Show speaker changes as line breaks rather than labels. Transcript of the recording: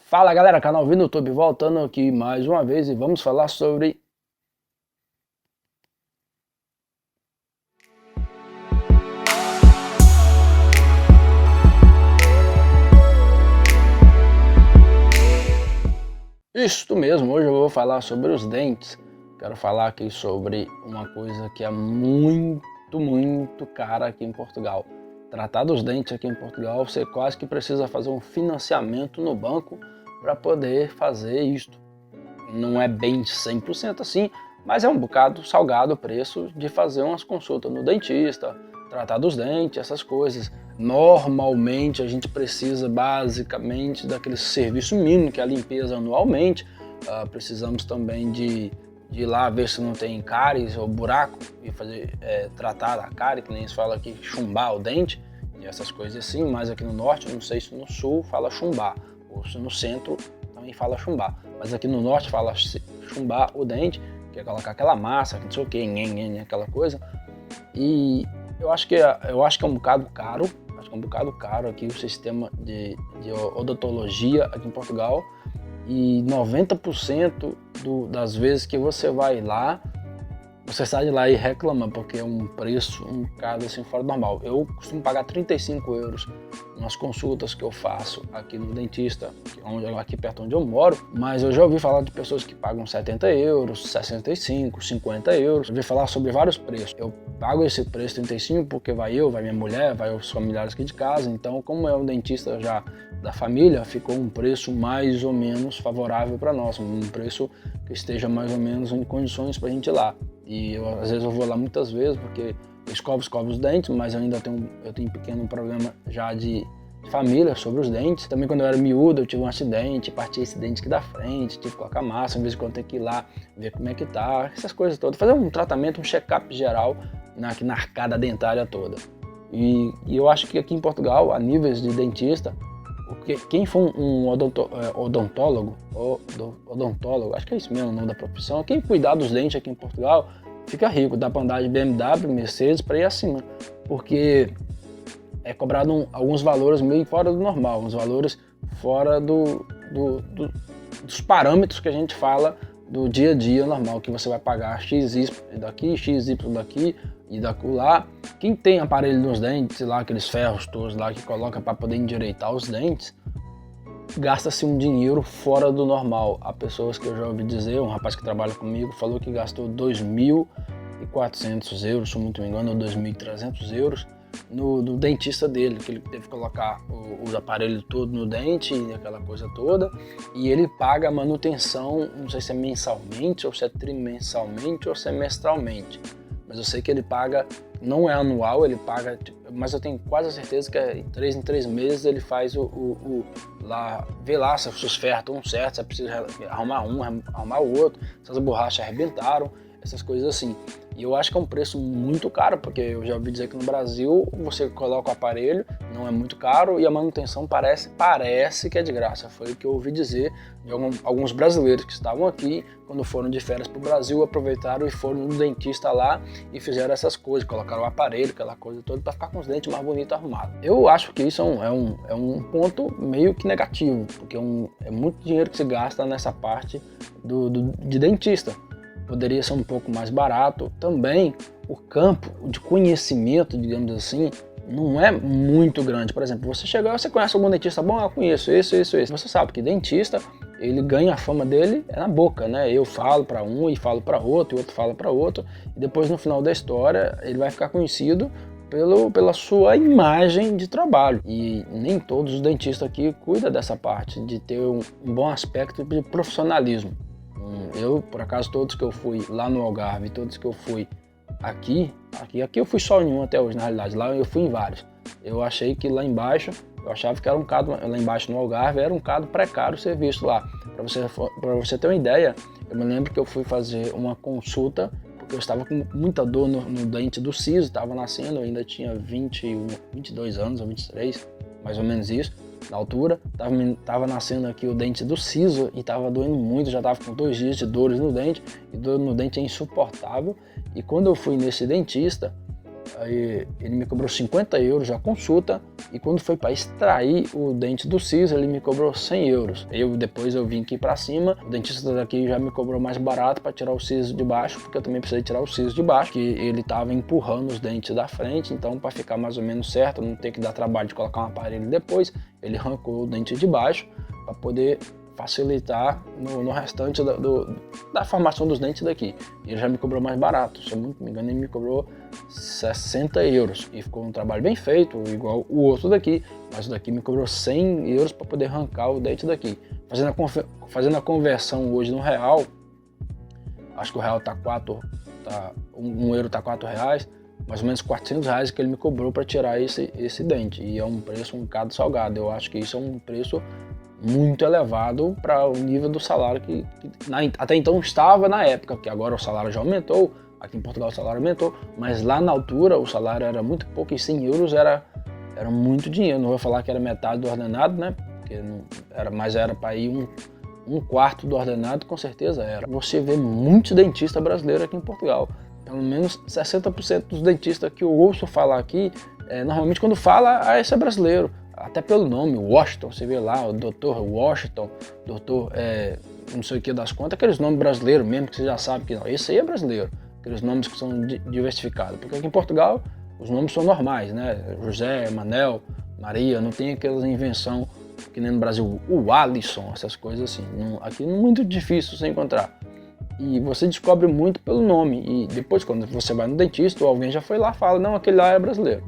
Fala galera, canal Vini no YouTube, voltando aqui mais uma vez e vamos falar sobre isto mesmo. Hoje eu vou falar sobre os dentes. Quero falar aqui sobre uma coisa que é muito cara aqui em Portugal. Tratar dos dentes aqui em Portugal, você quase que precisa fazer um financiamento no banco para poder fazer isto. Não é bem 100% assim, mas é um bocado salgado o preço de fazer umas consultas no dentista, tratar dos dentes, essas coisas. Normalmente a gente precisa basicamente daquele serviço mínimo, que é a limpeza anualmente. Precisamos também de ir lá ver se não tem cáries ou buraco e fazer tratar a cárie, que nem se fala aqui, chumbar o dente e essas coisas assim. Mas aqui no norte, não sei se no sul fala chumbar, ou se no centro também fala chumbar, mas aqui no norte fala chumbar o dente, que é colocar aquela massa, que não sei o que, aquela coisa. E eu acho que é um bocado caro. Acho que é um bocado caro aqui o sistema de odontologia aqui em Portugal. E 90% das vezes que você vai lá, você sai de lá e reclama, porque é um preço um bocado assim fora do normal. Eu costumo pagar 35 euros nas consultas que eu faço aqui no dentista, aqui perto onde eu moro, mas eu já ouvi falar de pessoas que pagam 70 euros, 65, 50 euros. Eu ouvi falar sobre vários preços. Eu pago esse preço 35 porque vai minha mulher, vai os familiares aqui de casa. Então, como é um dentista já da família, ficou um preço mais ou menos favorável para nós, um preço que esteja mais ou menos em condições para a gente ir lá. E às vezes eu vou lá muitas vezes porque eu escovo os dentes, mas eu ainda tenho um pequeno problema já de família sobre os dentes. Também quando eu era miúdo eu tive um acidente, parti esse dente aqui da frente, tive que colocar massa, às vezes quando tem que ir lá ver como é que tá, essas coisas todas, fazer um tratamento, um check-up geral na arcada dentária toda. E eu acho que aqui em Portugal, a níveis de dentista, quem for um odontólogo, acho que é isso mesmo o nome da profissão, quem cuidar dos dentes aqui em Portugal fica rico, dá para andar de BMW, Mercedes para ir acima, porque é cobrado alguns valores meio fora do normal, uns valores fora dos parâmetros que a gente fala do dia a dia normal, que você vai pagar XY daqui, XY daqui e daqui lá. Quem tem aparelho nos dentes lá, aqueles ferros todos lá que coloca para poder endireitar os dentes, gasta-se um dinheiro fora do normal. Há pessoas que eu já ouvi dizer, um rapaz que trabalha comigo falou que gastou 2.400 euros, se não me engano, ou 2.300 euros no dentista dele, que ele teve que colocar os aparelhos todos no dente e aquela coisa toda, e ele paga a manutenção, não sei se é mensalmente, ou se é trimensalmente, ou semestralmente, mas eu sei que ele paga, não é anual, ele paga, mas eu tenho quase a certeza que em 3 meses ele faz vê lá se os ferros estão certos, se é preciso arrumar arrumar o outro, se as borrachas arrebentaram, essas coisas assim. E eu acho que é um preço muito caro, porque eu já ouvi dizer que no Brasil você coloca o aparelho, não é muito caro, e a manutenção parece que é de graça. Foi o que eu ouvi dizer de alguns brasileiros que estavam aqui, quando foram de férias para o Brasil, aproveitaram e foram no dentista lá e fizeram essas coisas, colocaram o aparelho, aquela coisa toda, para ficar com os dentes mais bonitos arrumados. Eu acho que isso é um ponto meio que negativo, porque é muito dinheiro que se gasta nessa parte de dentista. Poderia ser um pouco mais barato. Também o campo de conhecimento, digamos assim, não é muito grande. Por exemplo, você chega, você conhece algum dentista bom? Eu conheço esse. Você sabe que dentista, ele ganha a fama dele na boca, né? Eu falo para um e falo para outro, e outro fala para outro, e depois no final da história ele vai ficar conhecido pela sua imagem de trabalho. E nem todos os dentistas aqui cuidam dessa parte, de ter um bom aspecto de profissionalismo. Eu, por acaso, todos que eu fui lá no Algarve, todos que eu fui aqui eu fui só em um até hoje, na realidade, lá eu fui em vários. Eu achei que lá embaixo, eu achava que era um bocado, lá embaixo no Algarve, era um bocado precário o serviço lá. Para você ter uma ideia, eu me lembro que eu fui fazer uma consulta, porque eu estava com muita dor no dente do siso, estava nascendo, eu ainda tinha 22 anos ou 23, mais ou menos isso. Na altura, tava nascendo aqui o dente do siso e tava doendo muito, já tava com 2 dias de dores no dente, e dor no dente é insuportável. E quando eu fui nesse dentista, Aí ele me cobrou 50 euros a consulta, e quando foi para extrair o dente do siso, ele me cobrou 100 euros. Depois eu vim aqui para cima, o dentista daqui já me cobrou mais barato para tirar o siso de baixo, porque eu também precisei tirar o siso de baixo, que ele estava empurrando os dentes da frente, então para ficar mais ou menos certo, não ter que dar trabalho de colocar um aparelho depois, ele arrancou o dente de baixo para poder facilitar no restante da formação dos dentes daqui. E ele já me cobrou mais barato, se eu não me engano ele me cobrou 60 euros, e ficou um trabalho bem feito, igual o outro daqui, mas o daqui me cobrou 100 euros para poder arrancar o dente daqui. Fazendo a conversão hoje no real, acho que o real um euro tá 4 reais, mais ou menos 400 reais que ele me cobrou para tirar esse dente, e é um preço um bocado salgado. Eu acho que isso é um preço muito elevado para o nível do salário que até então estava na época, porque agora o salário já aumentou, aqui em Portugal o salário aumentou, mas lá na altura o salário era muito pouco, e 100 euros era muito dinheiro. Não vou falar que era metade do ordenado, né? Porque não era, mas era para ir um quarto do ordenado, com certeza era. Você vê muitos dentistas brasileiros aqui em Portugal, pelo menos 60% dos dentistas que eu ouço falar aqui, normalmente quando fala, esse é brasileiro. Até pelo nome, Washington, você vê lá, o Dr. Washington, doutor não sei o que das contas, aqueles nomes brasileiros mesmo, que você já sabe que não, esse aí é brasileiro, aqueles nomes que são diversificados, porque aqui em Portugal os nomes são normais, né? José, Manel, Maria, não tem aquelas invenção que nem no Brasil, o Alisson, essas coisas assim, aqui é muito difícil você encontrar. E você descobre muito pelo nome, e depois quando você vai no dentista, ou alguém já foi lá e fala, não, aquele lá é brasileiro.